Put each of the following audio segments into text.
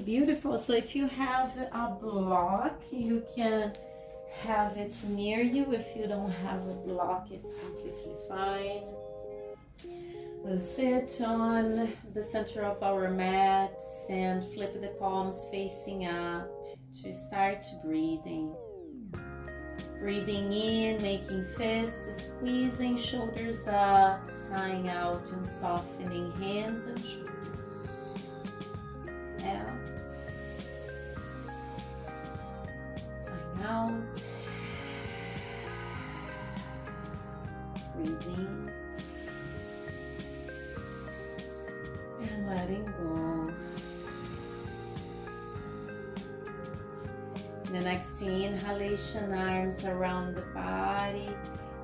Beautiful. So if you have a block, you can have it near you. If you don't have a block, it's completely fine. We'll sit on the center of our mats and flip the palms facing up to start breathing. Breathing in, making fists, squeezing shoulders up, sighing out and softening hands and shoulders. Out. Sighing out. Breathing. And letting go. The next inhalation, arms around the body,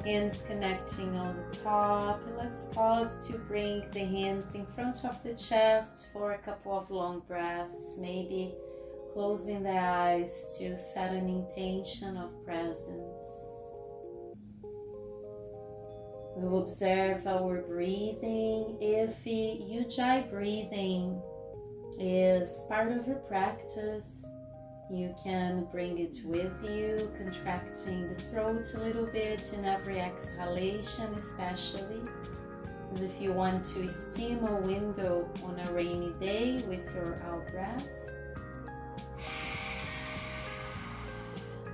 hands connecting on the top. And let's pause to bring the hands in front of the chest for a couple of long breaths, maybe closing the eyes to set an intention of presence. We'll observe our breathing. If Yogic breathing is part of your practice, you can bring it with you, contracting the throat a little bit in every exhalation, especially. As if you want to steam a window on a rainy day with your out breath.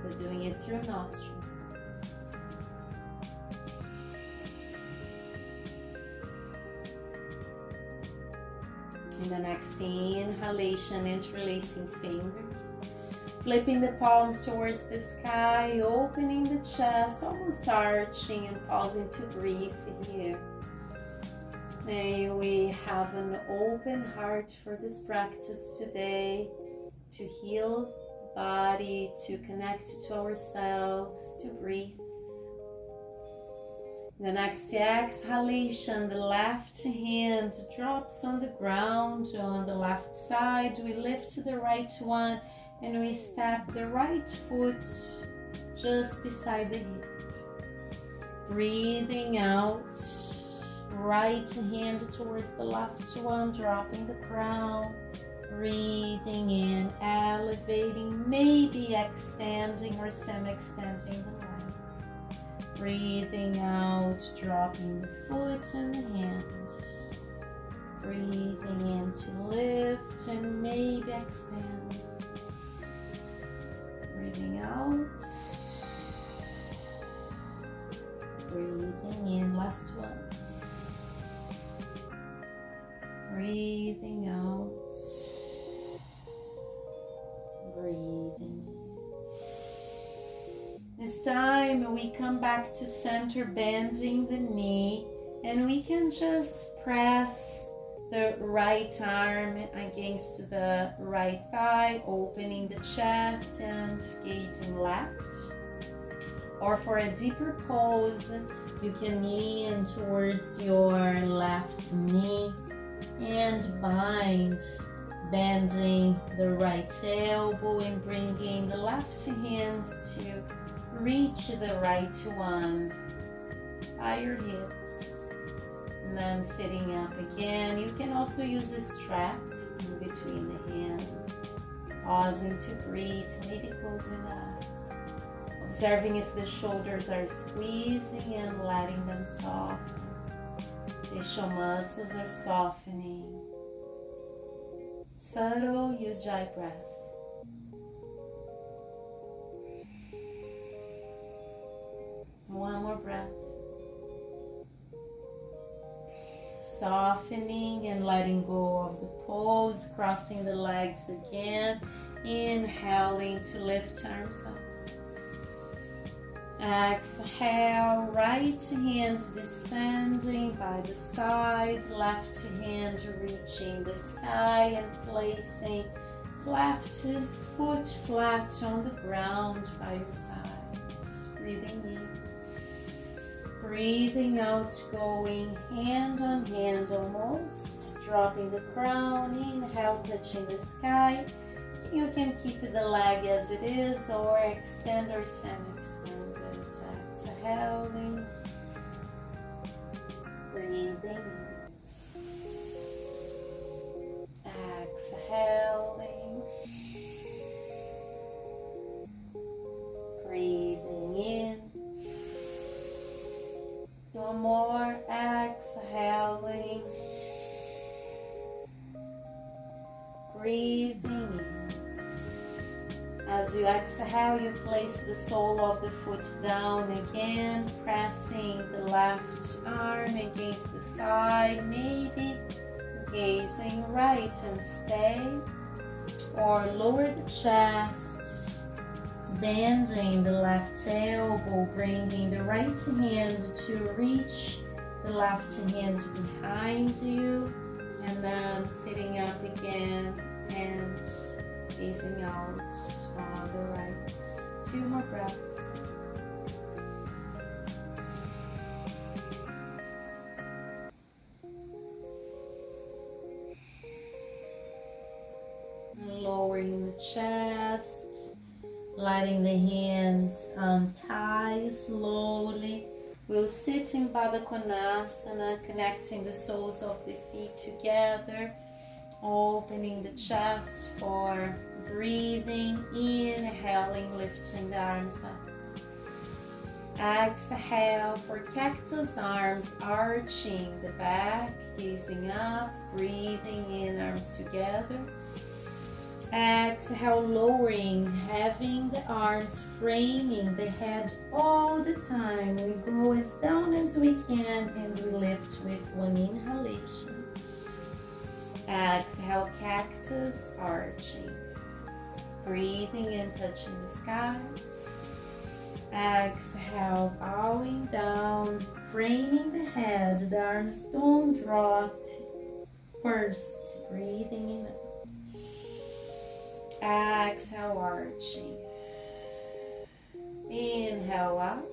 We're doing it through nostrils. In the next inhalation, interlacing fingers, flipping the palms towards the sky, opening the chest, almost arching and pausing to breathe here. May we have an open heart for this practice today, to heal the body, to connect to ourselves, to breathe. The next exhalation, the left hand drops on the ground on the left side. We lift the right one and we step the right foot just beside the hip. Breathing out, right hand towards the left one, dropping the crown. Breathing in, elevating, maybe extending or semi-extending the leg. Breathing out, dropping the foot and the hand. Breathing in to lift and maybe extend. Breathing out. Breathing in, last one. Breathing out. Breathing in. This time we come back to center, bending the knee, and we can just press the right arm against the right thigh, opening the chest and gazing left. Or for a deeper pose, you can knee in towards your left knee and bind, bending the right elbow and bringing the left hand to reach the right one by your hips. And then sitting up again. You can also use this strap in between the hands. Pausing to breathe, maybe closing the eyes. Observing if the shoulders are squeezing and letting them soften. Facial muscles are softening. Subtle Yogic breath. One more breath. Softening and letting go of the pose, crossing the legs again. Inhaling to lift arms up. Exhale, right hand descending by the side, left hand reaching the sky and placing left foot flat on the ground by your side. Breathing in. Breathing out, going hand on hand almost, dropping the crown, inhale, touching the sky. You can keep the leg as it is or extend or semi-extend it. Exhaling, breathing, exhaling, breathing in. As you exhale, you place the sole of the foot down again, pressing the left arm against the thigh, maybe gazing right and stay, or lower the chest, bending the left elbow, bringing the right hand to reach the left hand behind you, and then sitting up again and gazing out on the right. 2 more breaths. Lowering the chest, letting the hands untie slowly. We'll sit in Baddha Konasana, connecting the soles of the feet together, opening the chest for breathing, inhaling, lifting the arms up. Exhale for cactus arms, arching the back, gazing up, breathing in, arms together. Exhale, lowering, having the arms framing the head all the time. We go as down as we can and we lift with one inhalation. Exhale, cactus, arching. Breathing and touching the sky. Exhale, bowing down, framing the head. The arms don't drop. First, breathing in. Exhale, arching. Inhale up.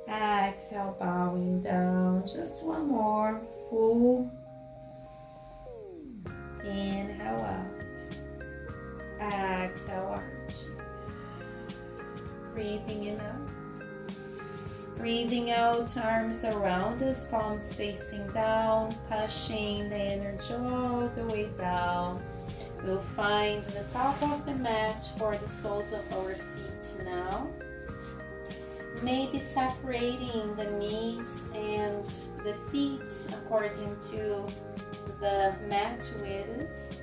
Exhale, bowing down. Just one more. Full. Inhale up. Exhale, arching. Breathing in up. Breathing out, arms around us, palms facing down, pushing the energy all the way down. We'll find the top of the mat for the soles of our feet now. Maybe separating the knees and the feet according to the mat width.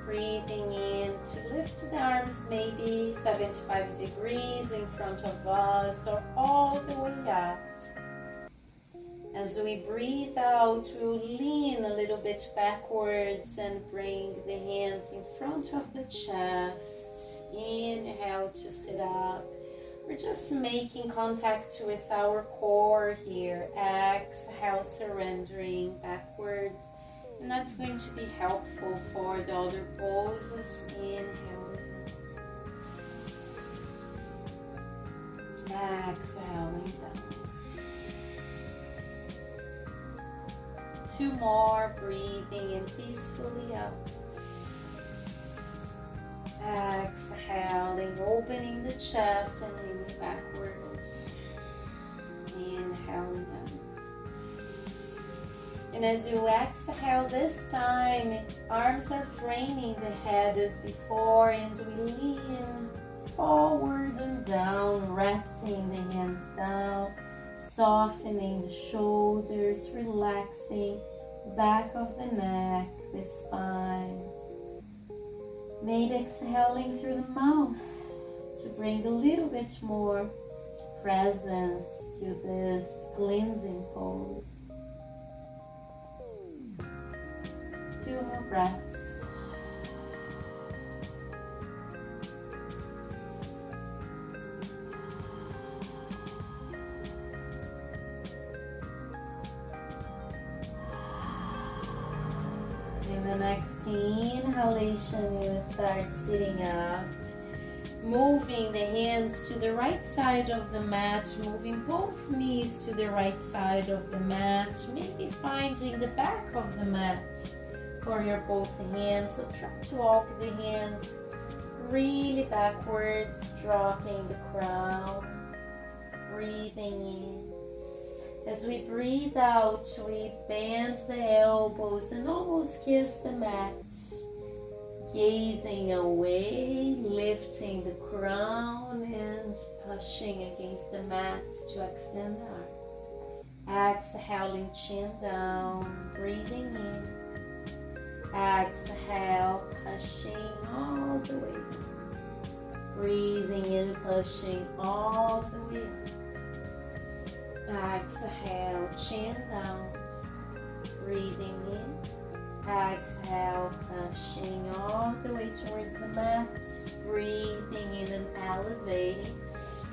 Breathing in to lift the arms maybe 75 degrees in front of us or all the way up. As we breathe out, we'll lean a little bit backwards and bring the hands in front of the chest. Inhale to sit up. We're just making contact with our core here. Exhale, surrendering backwards. And that's going to be helpful for the other poses. Inhaling. Exhaling down. 2 more, breathing in peacefully up. Exhaling, opening the chest and leaning backwards. Inhaling down. And as you exhale this time, arms are framing the head as before, and we lean forward and down, resting the hands down. Softening the shoulders, relaxing the back of the neck, the spine. Maybe exhaling through the mouth to bring a little bit more presence to this cleansing pose. 2 more breaths. In the next inhalation, you start sitting up, moving the hands to the right side of the mat, moving both knees to the right side of the mat, maybe finding the back of the mat for your both hands. So try to walk the hands really backwards, dropping the crown, breathing in. As we breathe out, we bend the elbows and almost kiss the mat. Gazing away, lifting the crown and pushing against the mat to extend the arms. Exhaling, chin down, breathing in. Exhale, pushing all the way down. Breathing in, pushing all the way up. Exhale, chin down. Breathing in. Exhale, pushing all the way towards the mat. Breathing in and elevating.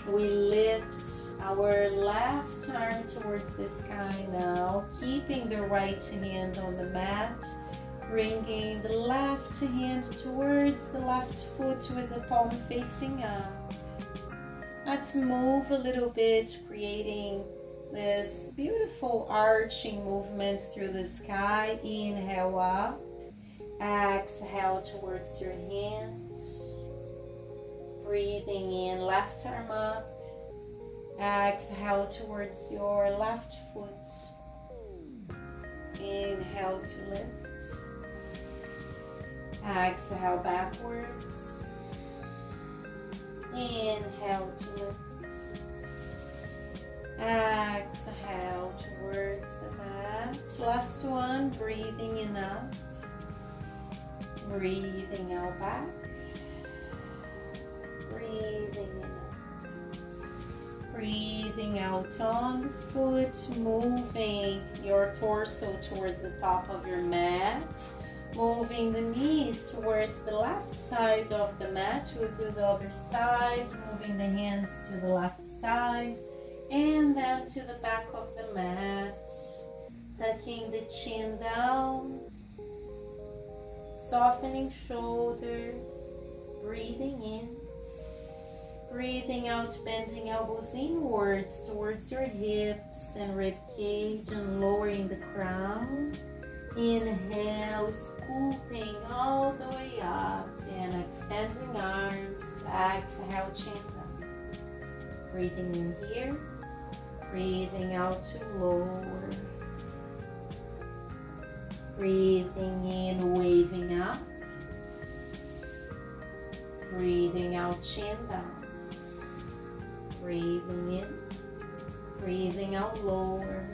We lift our left arm towards the sky now, keeping the right hand on the mat. Bringing the left hand towards the left foot with the palm facing up. Let's move a little bit, creating this beautiful arching movement through the sky. Inhale up. Exhale towards your hand. Breathing in, left arm up. Exhale towards your left foot. Inhale to lift. Exhale backwards. Inhale to lift. Exhale towards the mat. Last one, breathing in up. Breathing out back. Breathing in up. Breathing out on the foot, moving your torso towards the top of your mat. Moving the knees towards the left side of the mat. We'll do the other side. Moving the hands to the left side. And then to the back of the mat. Tucking the chin down. Softening shoulders. Breathing in. Breathing out, bending elbows inwards towards your hips and rib cage and lowering the crown. Inhale, scooping all the way up and extending arms. Exhale, chin down. Breathing in here. Breathing out to lower. Breathing in, waving up. Breathing out, chin down. Breathing in. Breathing out, lower.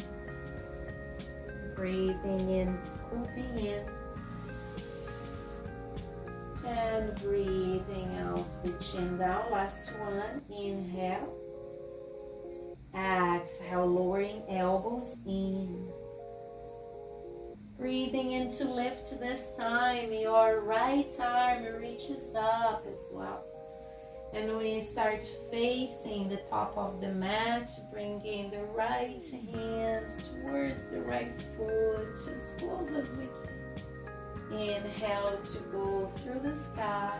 Breathing in, scooping in. And breathing out the chin down. Last one. Inhale. Exhale, lowering elbows in. Breathing in to lift this time. Your right arm reaches up as well. And we start facing the top of the mat, bringing the right hand towards the right foot as close as we can. Inhale to go through the sky.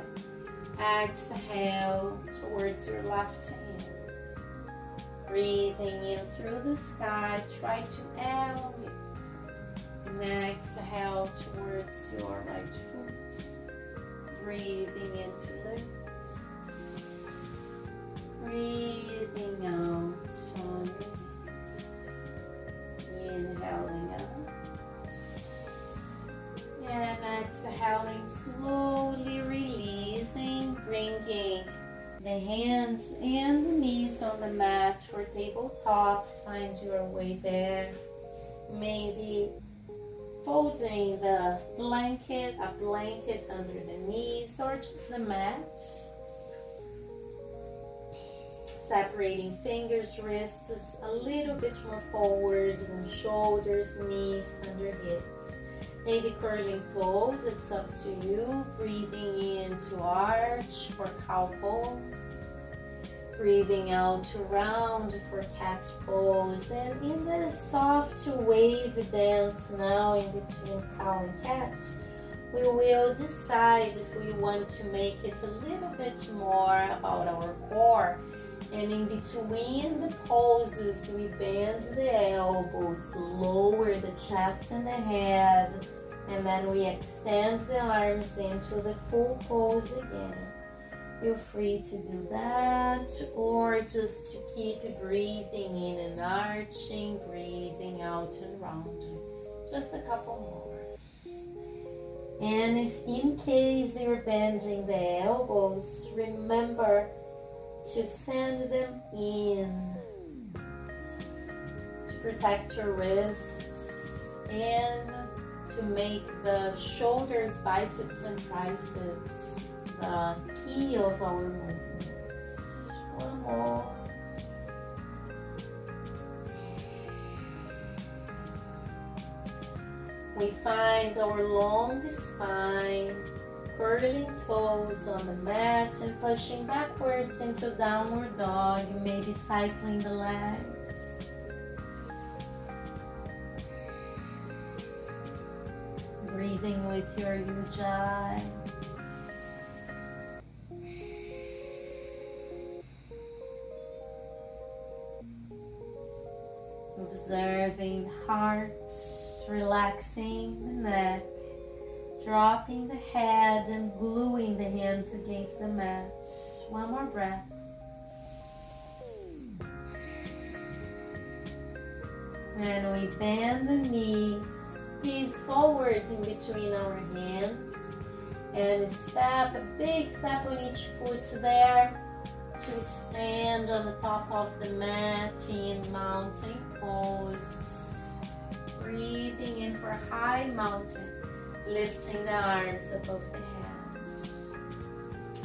Exhale towards your left hand. Breathing in through the sky, try to elevate. And exhale towards your right foot. Breathing in to lift. Breathing out on your hand. Inhaling out. And exhaling, slowly releasing, bringing the hands and the knees on the mat for tabletop. Find your way there. Maybe folding the blanket, a blanket under the knees, or just the mat. Separating fingers, wrists a little bit more forward, and shoulders, knees, under hips. Maybe curling toes, it's up to you. Breathing in to arch for cow pose. Breathing out to round for cat pose. And in this soft wave dance now in between cow and cat, we will decide if we want to make it a little bit more about our core. And in between the poses, we bend the elbows, lower the chest and the head, and then we extend the arms into the full pose again. Feel free to do that, or just to keep breathing in and arching, breathing out and rounding. Just a couple more. And if in case you're bending the elbows, remember to send them in to protect your wrists and to make the shoulders, biceps, and triceps the key of our movement. One more. We find our long spine, curling toes on the mat and pushing backwards into downward dog. You may be cycling the legs. Breathing with your ujjayi. Observing the heart, relaxing the neck, dropping the head and gluing the hands against the mat. One more breath. And we bend the knees, squeeze forward in between our hands, and step, a big step on each foot there to stand on the top of the mat in mountain pose. Breathing in for high mountain, lifting the arms above the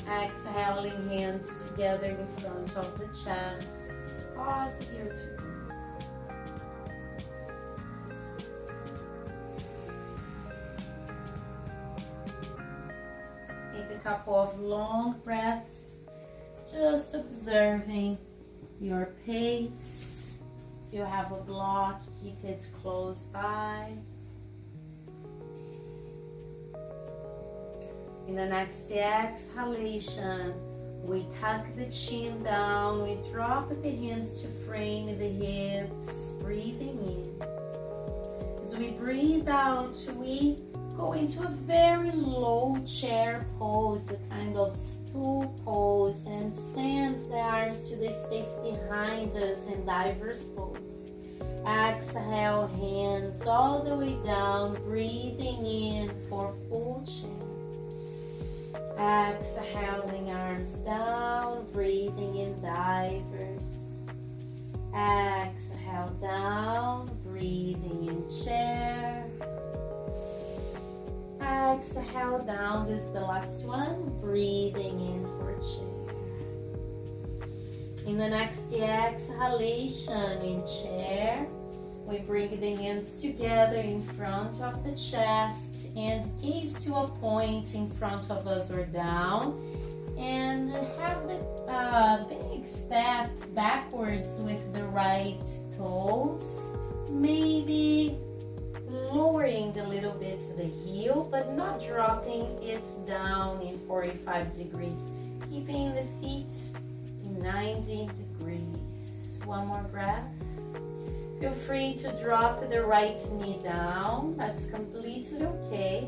head. Exhaling, hands together in front of the chest. Pause here to breathe. Take a couple of long breaths, just observing your pace. If you have a block, keep it close by. In the next exhalation, we tuck the chin down, we drop the hands to frame the hips, breathing in. As we breathe out, we go into a very low chair pose, a kind of stool pose, and send the arms to the space behind us in diverse pose. Exhale, hands all the way down, breathing in for full chair. Exhaling, arms down, breathing in diverse. Exhale down, breathing in chair. Exhale down, this is the last one, breathing in for chair. In the next exhalation in chair, we bring the hands together in front of the chest and gaze to a point in front of us or down, and have the big step backwards with the right toes, maybe lowering a little bit the heel, but not dropping it down in 45 degrees, keeping the feet in 90 degrees. One more breath. Feel free to drop the right knee down, that's completely okay.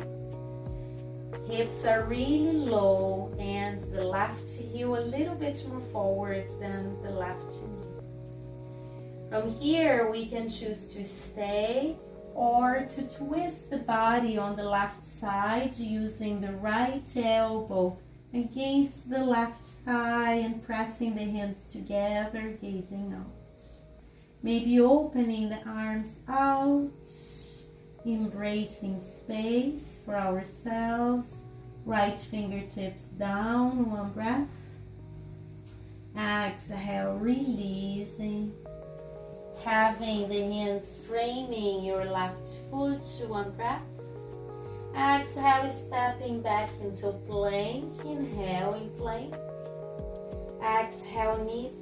Hips are really low and the left heel a little bit more forward than the left knee. From here, we can choose to stay or to twist the body on the left side using the right elbow against the left thigh and pressing the hands together, gazing out. Maybe opening the arms out, embracing space for ourselves. Right fingertips down, one breath. Exhale, releasing. Having the hands framing your left foot, one breath. Exhale, stepping back into plank. Inhale in plank. Exhale, knees.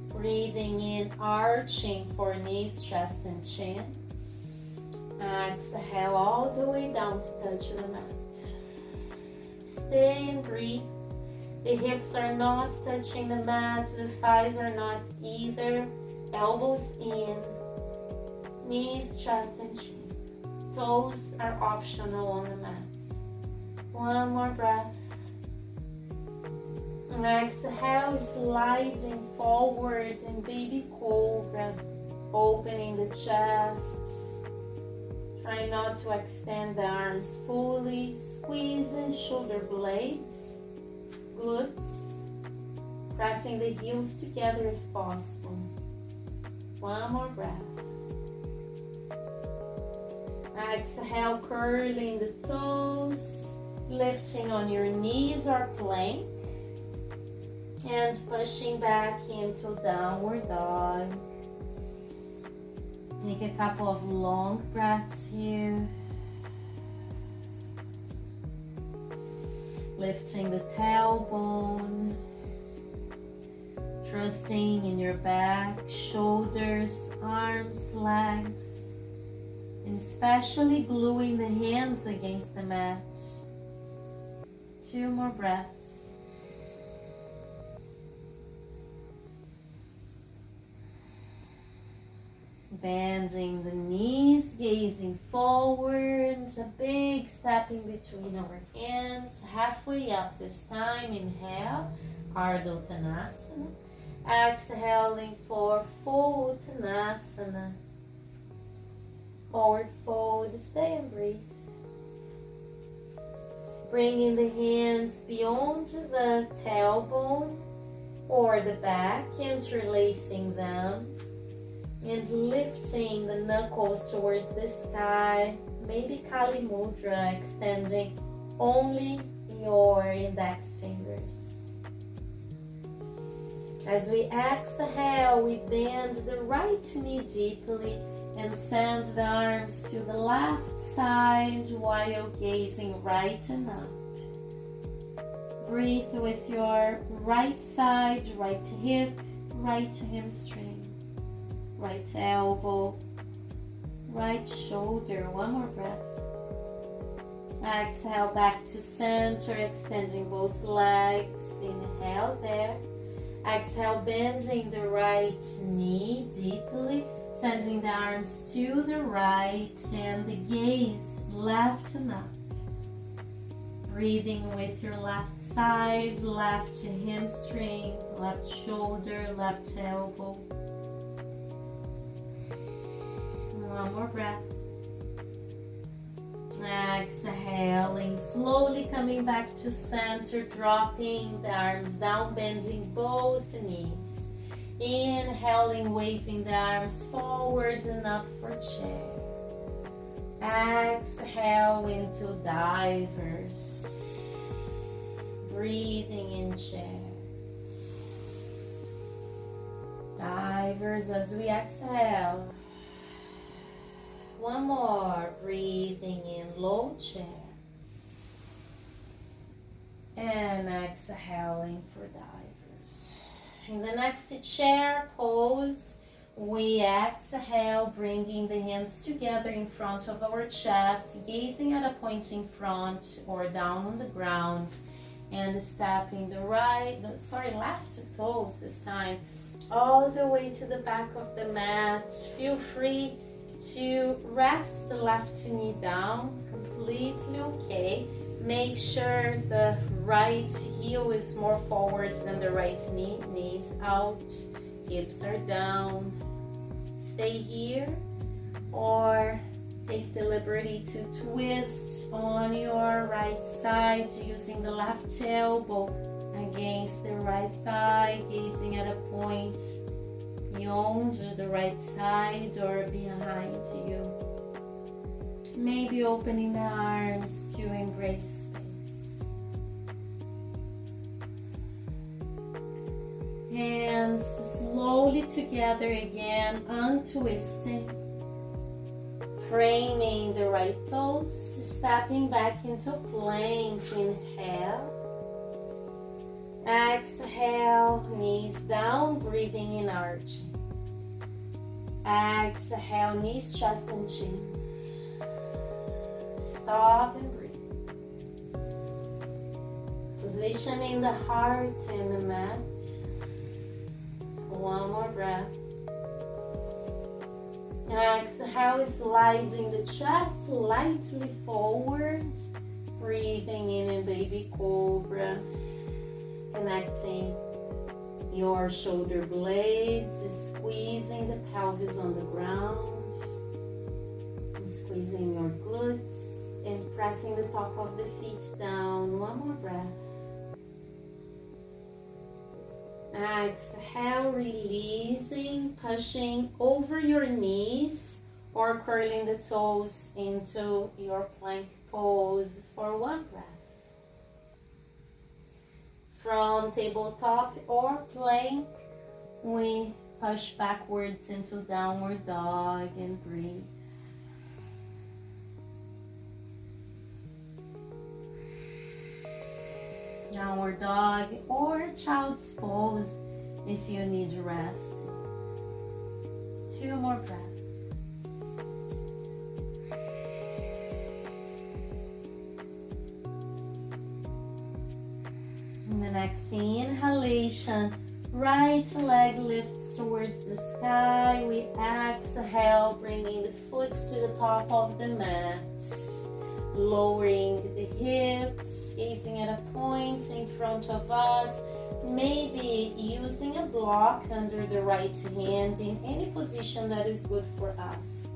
Breathing in, arching for knees, chest, and chin. Exhale all the way down to touch the mat. Stay and breathe. The hips are not touching the mat, the thighs are not either. Elbows in, knees, chest, and chin. Toes are optional on the mat. One more breath. And exhale, sliding forward in baby cobra, opening the chest. Try not to extend the arms fully, squeezing shoulder blades, glutes, pressing the heels together if possible. One more breath. Exhale, curling the toes, lifting on your knees or plank, and pushing back into downward dog. Take a couple of long breaths here. Lifting the tailbone, trusting in your back, shoulders, arms, legs, and especially gluing the hands against the mat. 2 more breaths. Bending the knees, gazing forward, a big step in between our hands, halfway up this time. Inhale, Ardha Uttanasana. Exhaling for full Uttanasana. Forward fold, stay and breathe. Bringing the hands beyond the tailbone or the back, interlacing them. And lifting the knuckles towards the sky, maybe Kali Mudra, extending only your index fingers. As we exhale, we bend the right knee deeply and send the arms to the left side while gazing right and up. Breathe with your right side, right hip, right hamstring. Right elbow, right shoulder. 1 more breath. Exhale back to center, extending both legs. Inhale there. Exhale, bending the right knee deeply, sending the arms to the right and the gaze left and up. Breathing with your left side, left hamstring, left shoulder, left elbow. 1 more breath. Exhaling, slowly coming back to center, dropping the arms down, bending both knees. Inhaling, waving the arms forward and up for chair. Exhale into divers. Breathing in chair. Divers as we exhale. 1 more, breathing in low chair. And exhaling for divers. In the next chair pose, we exhale, bringing the hands together in front of our chest, gazing at a point in front or down on the ground, and stepping the left toes this time, all the way to the back of the mat. Feel free to rest the left knee down, completely okay. Make sure the right heel is more forward than the right knee. Knees out, hips are down. Stay here or take the liberty to twist on your right side using the left elbow against the right thigh, gazing at a point beyond the right side or behind you. Maybe opening the arms to embrace space. Hands slowly together again, untwisting. Framing the right toes, stepping back into plank. Inhale. Exhale, knees down, breathing in arching. Exhale, knees, chest, and chin. Stop and breathe. Positioning the heart in the mat. 1 more breath. Exhale, sliding the chest lightly forward. Breathing in baby cobra. Connecting your shoulder blades, squeezing the pelvis on the ground, and squeezing your glutes, and pressing the top of the feet down. 1 more breath. Exhale, releasing, pushing over your knees or curling the toes into your plank pose for one breath. From tabletop or plank, we push backwards into downward dog and breathe. Downward dog or child's pose if you need rest. 2 more breaths. In the next inhalation, right leg lifts towards the sky. We exhale, bringing the foot to the top of the mat. Lowering the hips, gazing at a point in front of us. Maybe using a block under the right hand in any position that is good for us.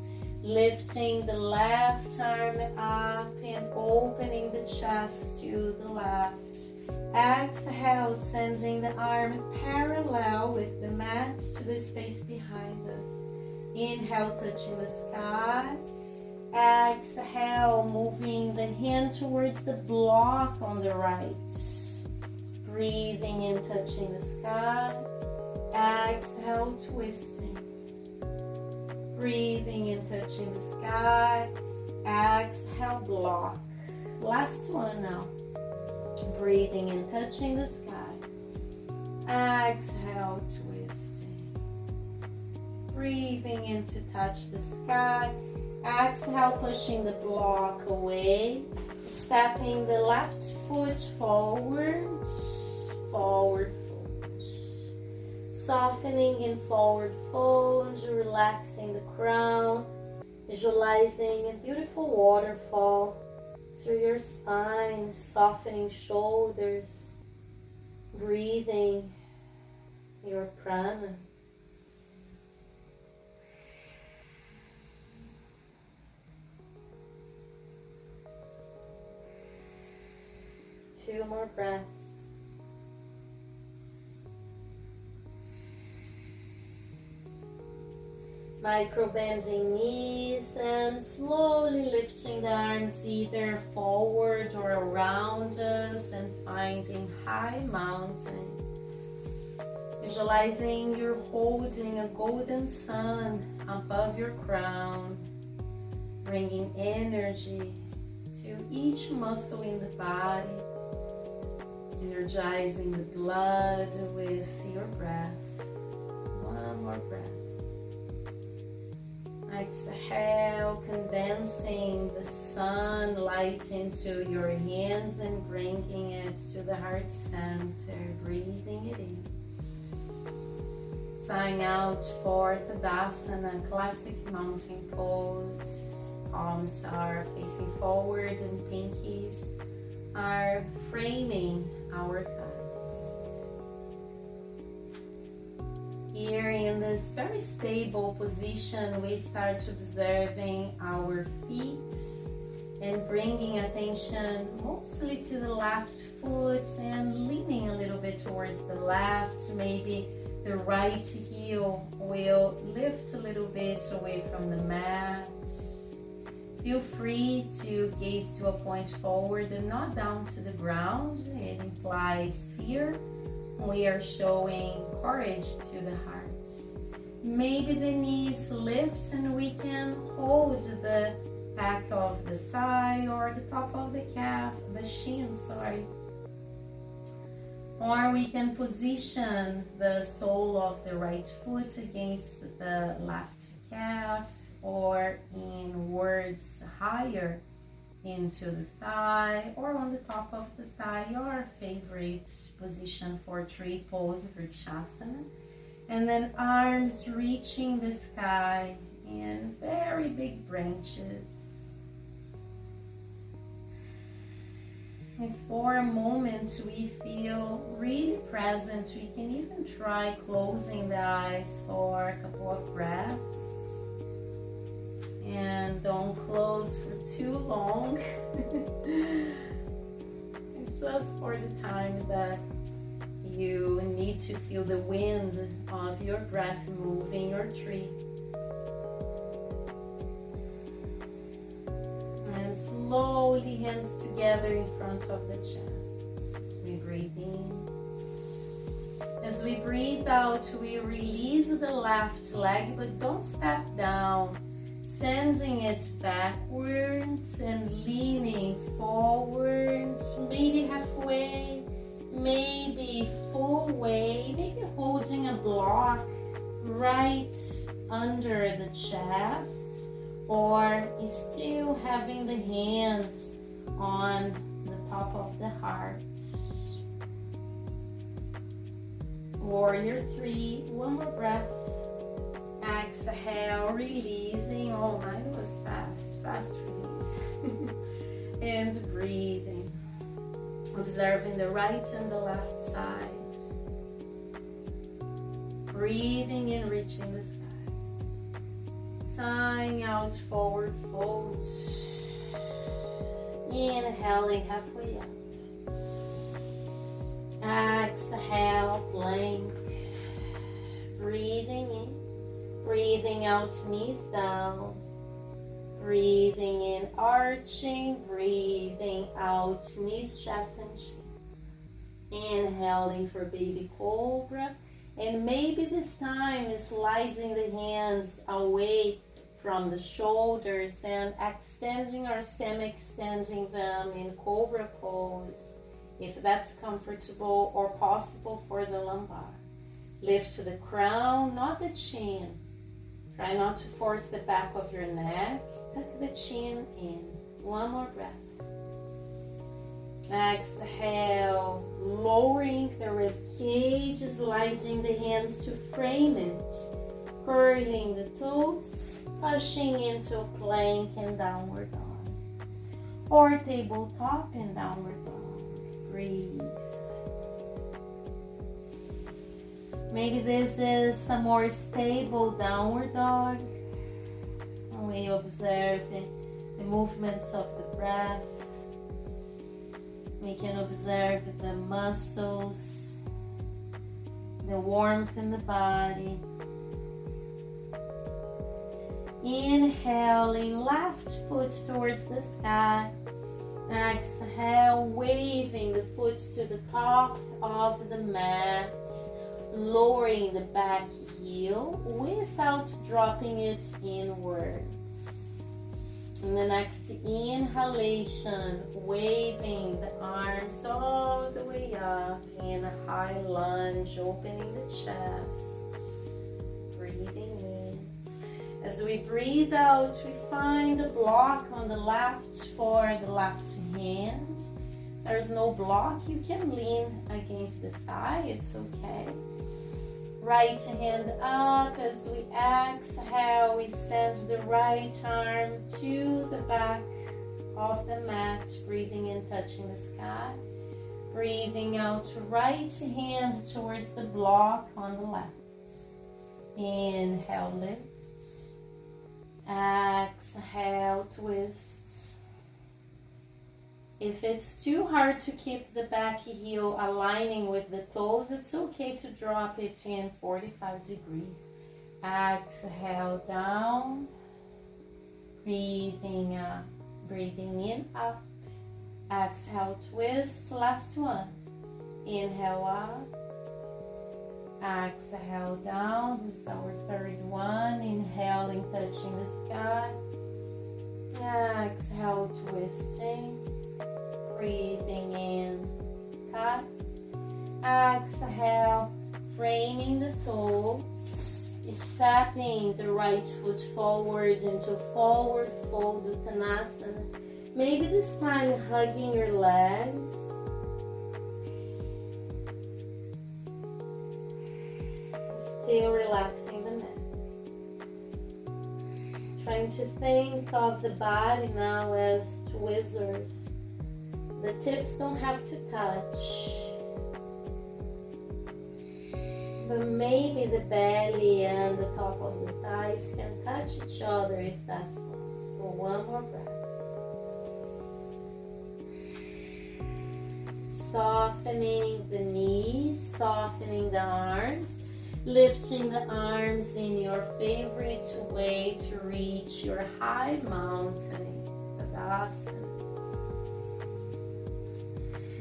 Lifting the left arm up and opening the chest to the left. Exhale, sending the arm parallel with the mat to the space behind us. Inhale, touching the sky. Exhale, moving the hand towards the block on the right. Breathing in, touching the sky. Exhale, twisting. Breathing in, touching the sky. Exhale, block. Last one now. Breathing in, touching the sky. Exhale, twisting. Breathing in to touch the sky. Exhale, pushing the block away. Stepping the left foot forward. Forward fold. Softening in forward fold. Relaxing the crown. Visualizing a beautiful waterfall through your spine, softening shoulders, breathing your prana. Two more breaths. Micro bending knees and slowly lifting the arms either forward or around us and finding high mountain. Visualizing you're holding a golden sun above your crown, bringing energy to each muscle in the body, energizing the blood with your breath. One more breath. Exhale, condensing the sunlight into your hands and bringing it to the heart center, breathing it in. Sighing out for Tadasana, classic mountain pose. Palms are facing forward and pinkies are framing our thighs. Here in this very stable position, we start observing our feet and bringing attention mostly to the left foot and leaning a little bit towards the left. Maybe the right heel will lift a little bit away from the mat. Feel free to gaze to a point forward and not down to the ground. It implies fear. We are showing courage to the heart. Maybe the knees lift and we can hold the back of the thigh or the top of the calf, the shin, sorry. Or we can position the sole of the right foot against the left calf or inwards higher into the thigh or on the top of the thigh, your favorite position for tree pose, Vrikshasana. And then arms reaching the sky in very big branches. And for a moment we feel really present. We can even try closing the eyes for a couple of breaths. And don't close for too long. Just for the time that you need to feel the wind of your breath moving your tree. slowly hands together in front of the chest. We breathe in. As we breathe out, we release the left leg, but don't step down. Sending it backwards and leaning forward, maybe halfway, maybe full way, maybe holding a block right under the chest, or still having the hands on the top of the heart. Warrior 3, one more breath. Exhale, releasing. Oh, mine was fast release. And breathing. Observing the right and the left side. Breathing in, reaching the sky. Sighing out, forward fold. Inhaling halfway up. Exhale, plank. Breathing in. Breathing out, knees down. Breathing in, arching. Breathing out, knees, chest, and chin. Inhaling for baby cobra. And maybe this time is sliding the hands away from the shoulders and extending or semi-extending them in cobra pose, if that's comfortable or possible for the lumbar. Lift the crown, not the chin. Try not to force the back of your neck. Tuck the chin in. One more breath. Exhale, lowering the rib cage, sliding the hands to frame it. Curling the toes, pushing into plank and downward dog. Or tabletop and downward dog. Breathe. Maybe this is a more stable downward dog. And we observe the movements of the breath. We can observe the muscles, the warmth in the body. Inhaling, left foot towards the sky. Exhale, waving the foot to the top of the mat. Lowering the back heel without dropping it inwards. In the next inhalation, waving the arms all the way up in a high lunge, opening the chest. Breathing in. As we breathe out, we find a block on the left for the left hand. There's no block, you can lean against the thigh, it's okay. Right hand up. As we exhale, we send the right arm to the back of the mat, breathing in, touching the sky. Breathing out, right hand towards the block on the left. Inhale, lift. Exhale, twist. If it's too hard to keep the back heel aligning with the toes, it's okay to drop it in 45 degrees. Exhale, down. Breathing up. Breathing in, up. Exhale, twist. Last one. Inhale, up. Exhale, down. This is our third one. Inhaling, touching the sky. Exhale, twisting. Breathing in, sky. Exhale, framing the toes, stepping the right foot forward into forward fold uttanasana. Maybe this time hugging your legs. Still relaxing the neck. Trying to think of the body now as tweezers. The tips don't have to touch, but maybe the belly and the top of the thighs can touch each other if that's possible. One more breath. Softening the knees, softening the arms, lifting the arms in your favorite way to reach your high mountain. Balasana.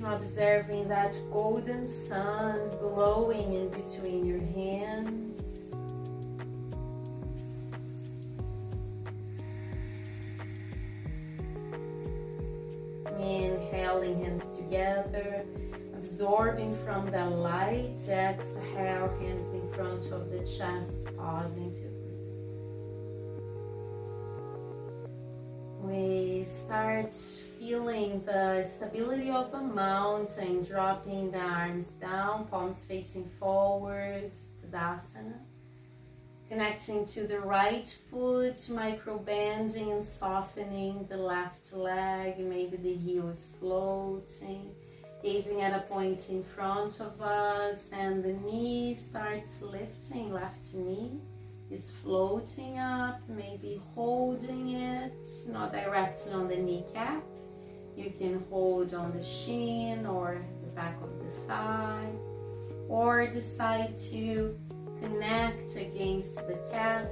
Observing that golden sun glowing in between your hands. Inhaling, hands together, absorbing from the light. Exhale, hands in front of the chest, pausing to breathe. We start feeling the stability of a mountain, dropping the arms down, palms facing forward, Tadasana. Connecting to the right foot, micro-bending and softening the left leg, maybe the heel is floating. Gazing at a point in front of us, and the knee starts lifting, left knee is floating up, maybe holding it, not directly on the kneecap. You can hold on the shin or the back of the thigh, or decide to connect against the calf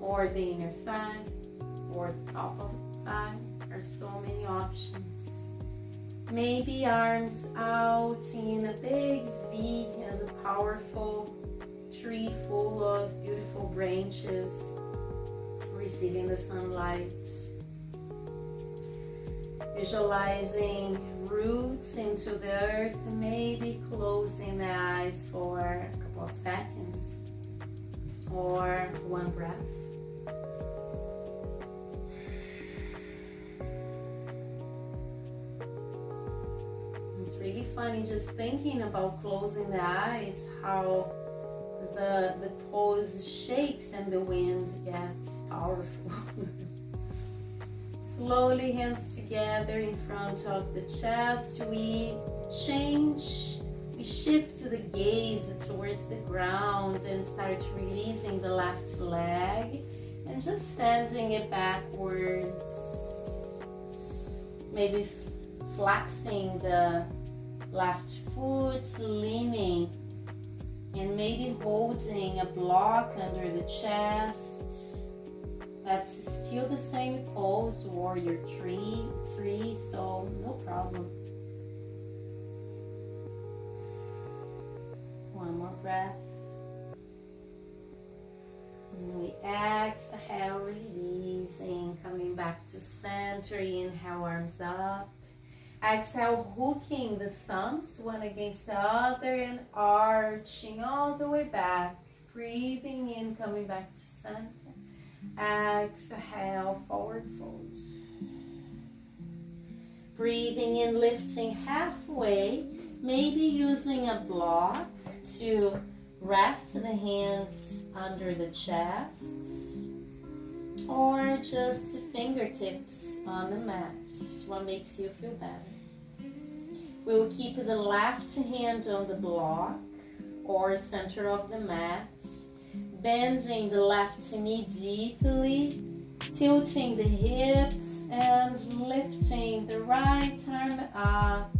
or the inner thigh or the top of the thigh. There are so many options. Maybe arms out in a big V as a powerful tree full of beautiful branches receiving the sunlight. Visualizing roots into the earth, maybe closing the eyes for a couple of seconds or one breath. It's really funny just thinking about closing the eyes, how the pose shakes and the wind gets powerful. Slowly, hands together in front of the chest. We shift the gaze towards the ground and start releasing the left leg and just sending it backwards. Maybe flexing the left foot, leaning, and maybe holding a block under the chest. That's still the same pose, warrior three, so no problem. One more breath. And we exhale, releasing, coming back to center. Inhale, arms up. Exhale, hooking the thumbs one against the other and arching all the way back. Breathing in, coming back to center. Exhale, forward fold. Breathing in, lifting halfway, maybe using a block to rest the hands under the chest, or just fingertips on the mat. What makes you feel better. We will keep the left hand on the block or center of the mat, bending the left knee deeply, tilting the hips and lifting the right arm up.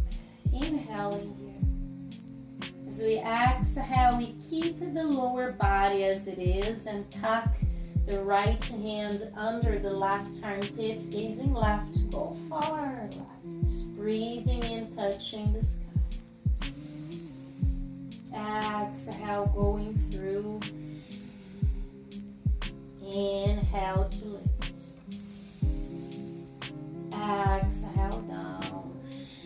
Inhaling here. As we exhale, we keep the lower body as it is and tuck the right hand under the left armpit, gazing left, go far left. Breathing in, touching the sky. Exhale, going through. Inhale to lift. Exhale down.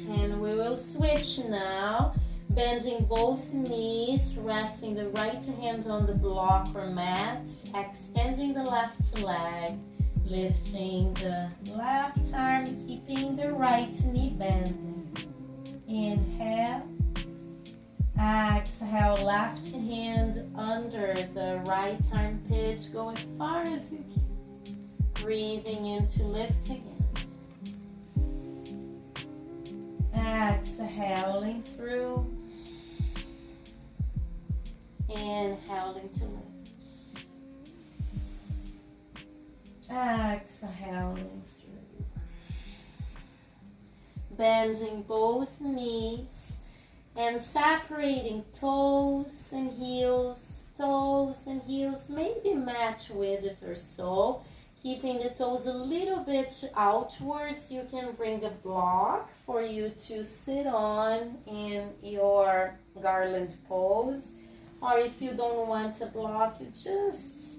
And we will switch now. Bending both knees, resting the right hand on the block or mat, extending the left leg, lifting the left arm, keeping the right knee bending. Inhale. Exhale, left hand under the right armpit, go as far as you can. Breathing in to lift again. Exhaling through. Inhaling to lift. Exhaling through. Bending both knees and separating toes and heels, maybe match width or so. Keeping the toes a little bit outwards, you can bring a block for you to sit on in your Garland Pose. Or if you don't want a block, you just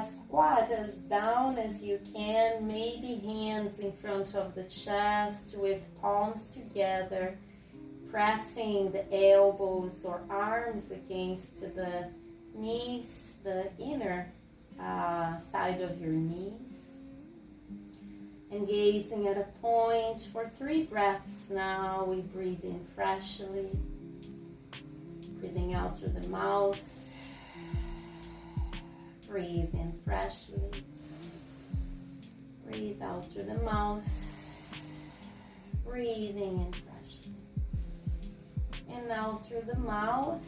squat as down as you can, maybe hands in front of the chest with palms together, pressing the elbows or arms against the knees, the inner side of your knees. And gazing at a point for 3 breaths now, we breathe in freshly, breathing out through the mouth. Breathe in freshly, breathe out through the mouth, breathing in freshly. And now through the mouth,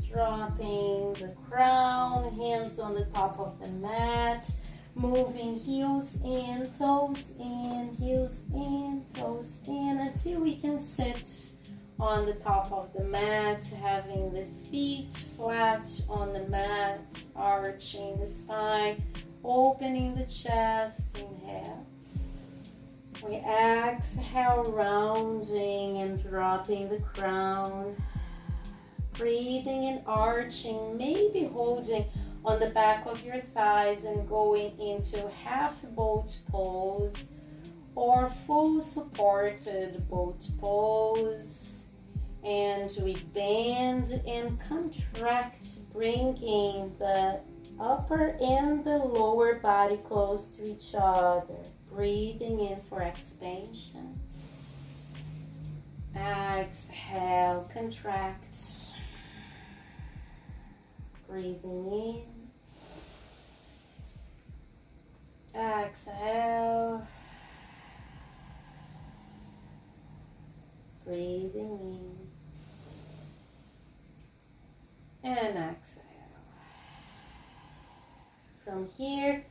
dropping the crown, hands on the top of the mat, moving heels in, toes in, heels in, toes in, until we can sit on the top of the mat, having the feet flat on the mat, arching the spine, opening the chest. Inhale. We exhale, rounding and dropping the crown. Breathing and arching, maybe holding on the back of your thighs and going into half boat pose or full supported boat pose. And we bend and contract, bringing the upper and the lower body close to each other. Breathing in for expansion. Exhale, contract. Breathing in. Exhale. Breathing in. And exhale. From here,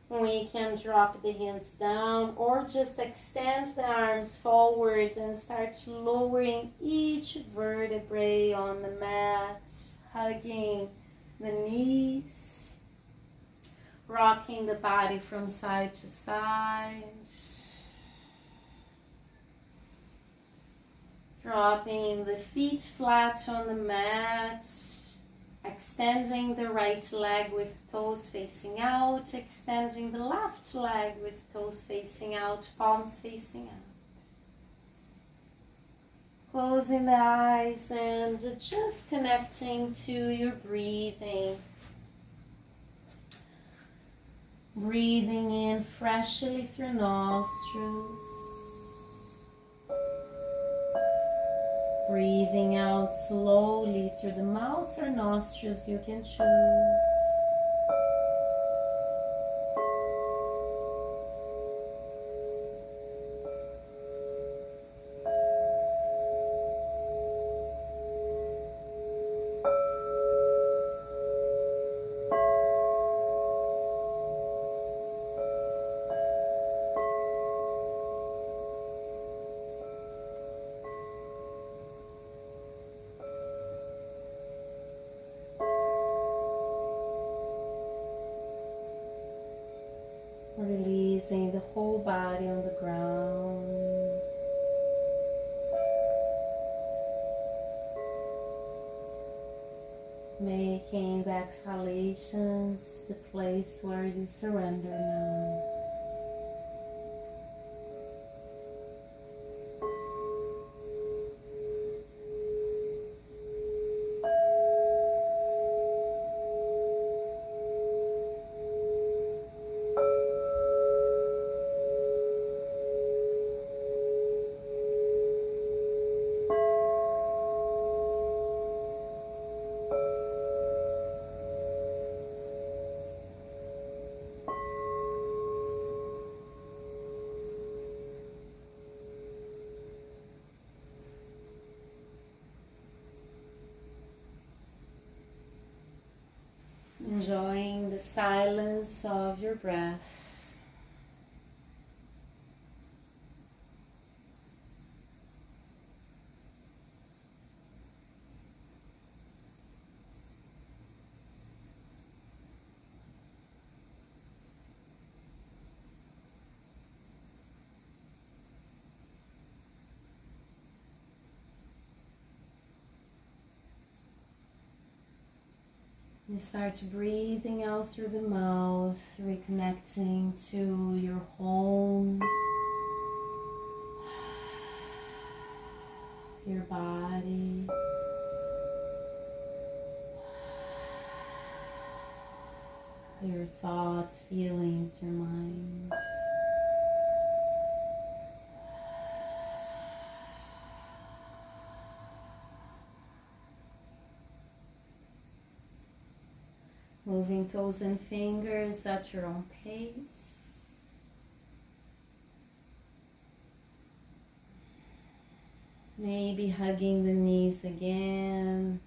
we can drop the hands down or just extend the arms forward and start lowering each vertebrae on the mat, hugging the knees, rocking the body from side to side, dropping the feet flat on the mat, extending the right leg with toes facing out, extending the left leg with toes facing out, palms facing out. Closing the eyes and just connecting to your breathing. Breathing in freshly through nostrils. Breathing out slowly through the mouth or nostrils, you can choose. Releasing the whole body on the ground. Making the exhalations the place where you surrender now. Enjoying the silence of your breath. You start breathing out through the mouth, reconnecting to your home, your body. Your thoughts, feelings, your mind. Moving toes and fingers at your own pace. Maybe hugging the knees again.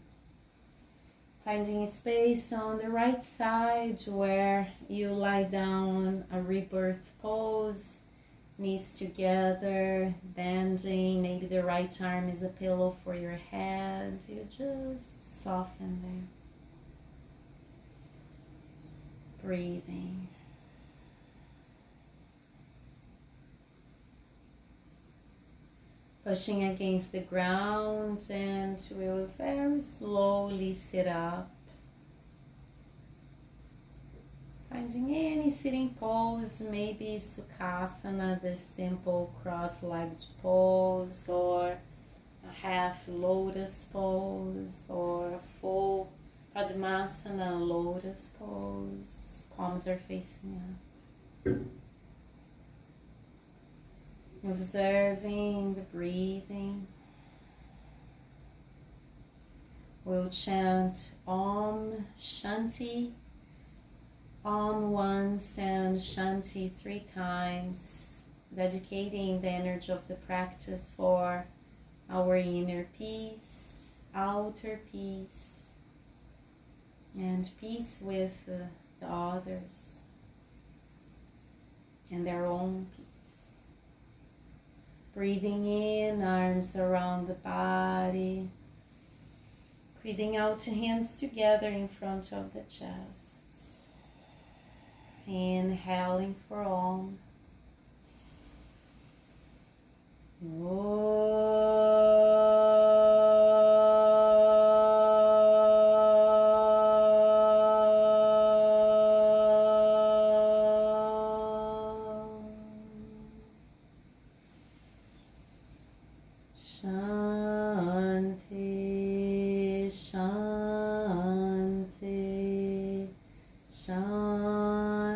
Finding a space on the right side where you lie down, a rebirth pose, knees together, bending. Maybe the right arm is a pillow for your head. You just soften there. Breathing. Pushing against the ground, and we will very slowly sit up. Finding any sitting pose, maybe Sukhasana, the simple cross-legged pose, or a half lotus pose, or a full Adumuka lotus pose. Palms are facing up. Observing the breathing. We'll chant Om Shanti, Om once and Shanti 3 times, dedicating the energy of the practice for our inner peace, outer peace, and peace with the others and their own peace. Breathing in, arms around the body. Breathing out, hands together in front of the chest. Inhaling for Om. Shanti, Shanti, Shanti.